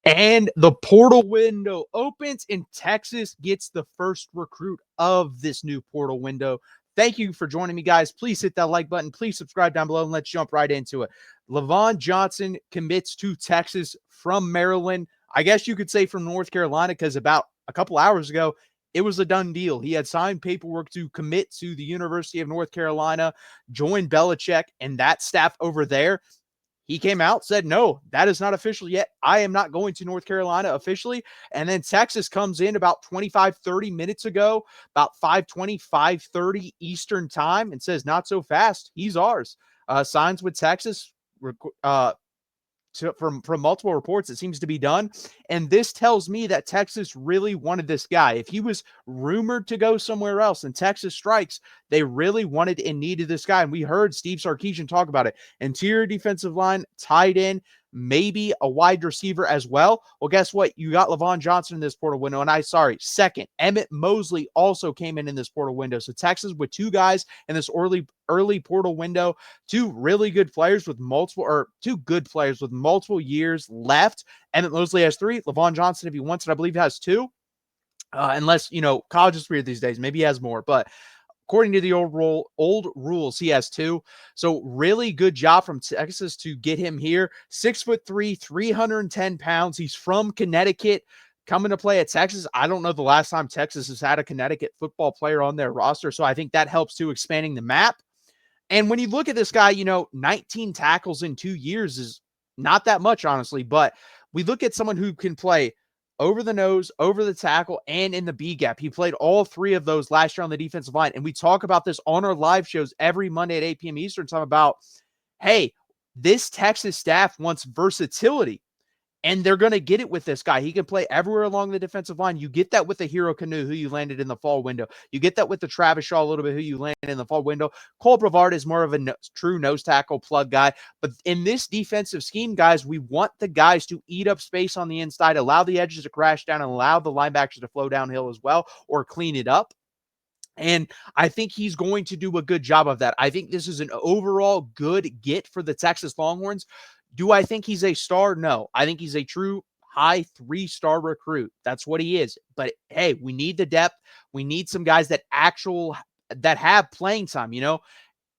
And the portal window opens, and Texas gets the first recruit of this new portal window. Thank you for joining me, guys. Please hit that like button. Please subscribe down below, and let's jump right into it. Lavon Johnson commits to Texas from Maryland. I guess you could say from North Carolina, because about a couple hours ago, it was a done deal. He had signed paperwork to commit to the University of North Carolina, join Belichick and that staff over there. He came out, said, no, that is not official yet. I am not going to North Carolina officially. And then Texas comes in about 25, 30 minutes ago, about 5:20, 5:30 Eastern time, and says, not so fast. He's ours. Signs with Texas. From multiple reports, it seems to be done. And this tells me that Texas really wanted this guy. If he was rumored to go somewhere else and Texas strikes, they really wanted and needed this guy. And we heard Steve Sarkisian talk about it. Interior defensive line, tight end, maybe a wide receiver as well. Well, guess what? You got Lavon Johnson in this portal window. And second, Emmett Mosley also came in this portal window. So Texas with two guys in this early portal window, two good players with multiple years left. Emmett Mosley has 3. Lavon Johnson, if he wants it, I believe has 2. Unless, college is weird these days. Maybe he has more, but according to the old rules, he has 2. So really good job from Texas to get him here. 6'3", 310 pounds. He's from Connecticut, coming to play at Texas. I don't know the last time Texas has had a Connecticut football player on their roster, so I think that helps too, expanding the map. And when you look at this guy, 19 tackles in 2 years is not that much, honestly. But we look at someone who can play over the nose, over the tackle, and in the B gap. He played all 3 of those last year on the defensive line. And we talk about this on our live shows every Monday at 8 p.m. Eastern time about, hey, this Texas staff wants versatility. And they're going to get it with this guy. He can play everywhere along the defensive line. You get that with the Hero Canoe, who you landed in the fall window. You get that with the Travis Shaw a little bit, who you landed in the fall window. Cole Brevard is more of a true nose tackle plug guy. But in this defensive scheme, guys, we want the guys to eat up space on the inside, allow the edges to crash down, and allow the linebackers to flow downhill as well, or clean it up. And I think he's going to do a good job of that. I think this is an overall good get for the Texas Longhorns. Do I think he's a star? No. I think he's a true high 3-star recruit. That's what he is. But hey, we need the depth. We need some guys that have playing time,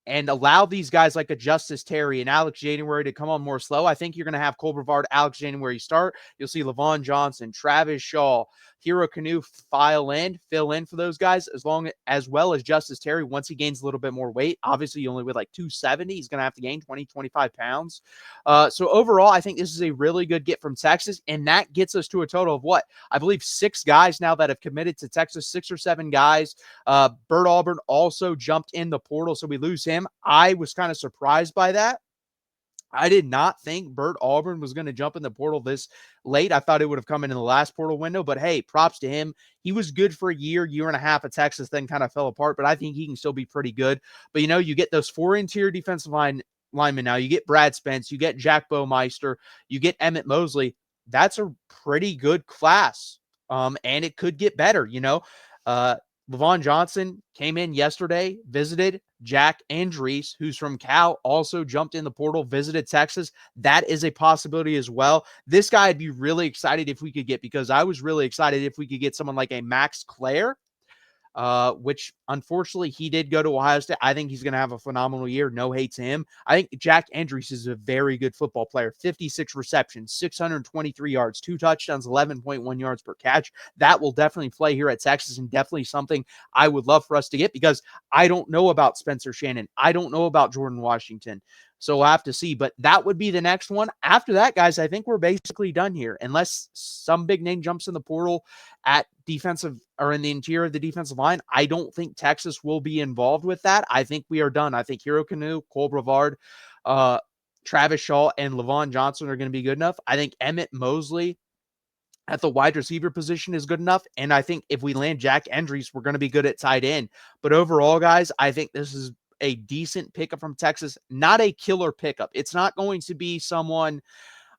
and allow these guys like a Justice Terry and Alex January to come on more slow. I think you're going to have Cole Brevard, Alex January start. You'll see Lavon Johnson, Travis Shaw, Hero Canoe fill in for those guys, as well as Justice Terry once he gains a little bit more weight. Obviously, you only weigh like 270. He's going to have to gain 20, 25 pounds. So overall, I think this is a really good get from Texas, and that gets us to a total of what? I believe 6 guys now that have committed to Texas, 6 or 7 guys. Bert Auburn also jumped in the portal, so we lose him. I was kind of surprised by that. I did not think Bert Auburn was going to jump in the portal this late. I thought it would have come in the last portal window, but hey, props to him. He was good for a year and a half at Texas, then kind of fell apart, but I think he can still be pretty good. But, you get those 4 interior defensive linemen now. You get Brad Spence, you get Jack Baumeister, you get Emmett Mosley. That's a pretty good class, and it could get better, Lavon Johnson came in yesterday, visited. Jack Andrees, who's from Cal, also jumped in the portal, visited Texas. That is a possibility as well. This guy I'd be really excited if we could get, because I was really excited if we could get someone like a Max Clare, which unfortunately he did go to Ohio State. I think he's going to have a phenomenal year. No hate to him. I think Jack Andrews is a very good football player. 56 receptions, 623 yards, 2 touchdowns, 11.1 yards per catch. That will definitely play here at Texas, and definitely something I would love for us to get, because I don't know about Spencer Shannon. I don't know about Jordan Washington. So we'll have to see. But that would be the next one. After that, guys, I think we're basically done here. Unless some big name jumps in the portal at defensive or in the interior of the defensive line, I don't think Texas will be involved with that. I think we are done. I think Hero Canoe, Cole Brevard, Travis Shaw, and Lavon Johnson are going to be good enough. I think Emmett Mosley at the wide receiver position is good enough. And I think if we land Jack Andrews, we're going to be good at tight end. But overall, guys, I think this is a decent pickup from Texas, not a killer pickup. It's not going to be someone,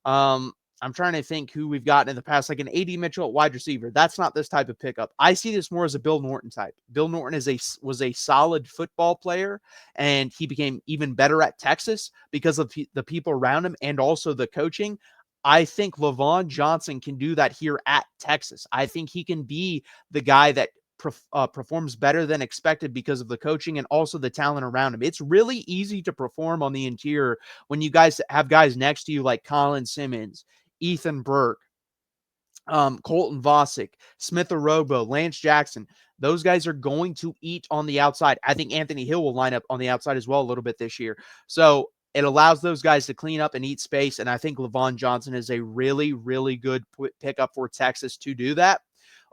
I'm trying to think who we've gotten in the past, like an A.D. Mitchell at wide receiver. That's not this type of pickup. I see this more as a Bill Norton type. Bill Norton was a solid football player, and he became even better at Texas because of the people around him and also the coaching. I think Lavon Johnson can do that here at Texas. I think he can be the guy that performs better than expected because of the coaching and also the talent around him. It's really easy to perform on the interior when you guys have guys next to you like Colin Simmons, Ethan Burke, Colton Vosick, Smith Orobo, Lance Jackson. Those guys are going to eat on the outside. I think Anthony Hill will line up on the outside as well a little bit this year. So it allows those guys to clean up and eat space. And I think Lavon Johnson is a really, really good pickup for Texas to do that.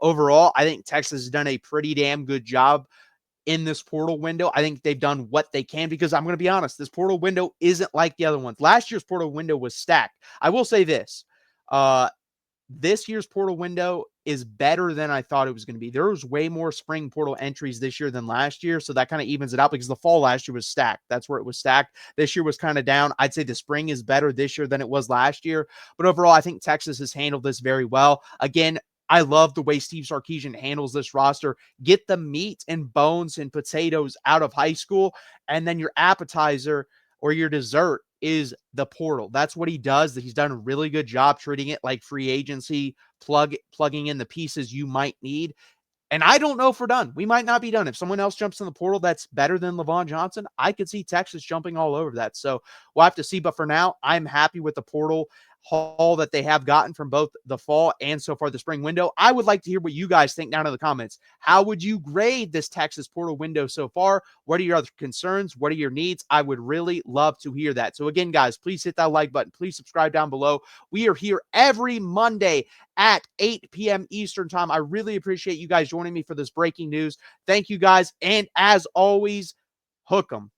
Overall, I think Texas has done a pretty damn good job in this portal window. I think they've done what they can because I'm going to be honest, this portal window isn't like the other ones. Last year's portal window was stacked. I will say this. This year's portal window is better than I thought it was going to be. There was way more spring portal entries this year than last year, so that kind of evens it out because the fall last year was stacked. That's where it was stacked. This year was kind of down. I'd say the spring is better this year than it was last year, but overall, I think Texas has handled this very well. Again, I love the way Steve Sarkisian handles this roster. Get the meat and bones and potatoes out of high school, and then your appetizer or your dessert is the portal. That's what he does. He's done a really good job treating it like free agency, plugging in the pieces you might need. And I don't know if we're done. We might not be done. If someone else jumps in the portal that's better than Lavon Johnson, I could see Texas jumping all over that. So we'll have to see. But for now, I'm happy with the portal haul that they have gotten from both the fall and so far the spring window. I would like to hear what you guys think down in the comments. How would you grade this Texas portal window so far? What are your other concerns? What are your needs? I would really love to hear that. So again, guys, please hit that like button. Please subscribe down below. We are here every Monday at 8 p.m. Eastern time. I really appreciate you guys joining me for this breaking news. Thank you guys. And as always, hook 'em.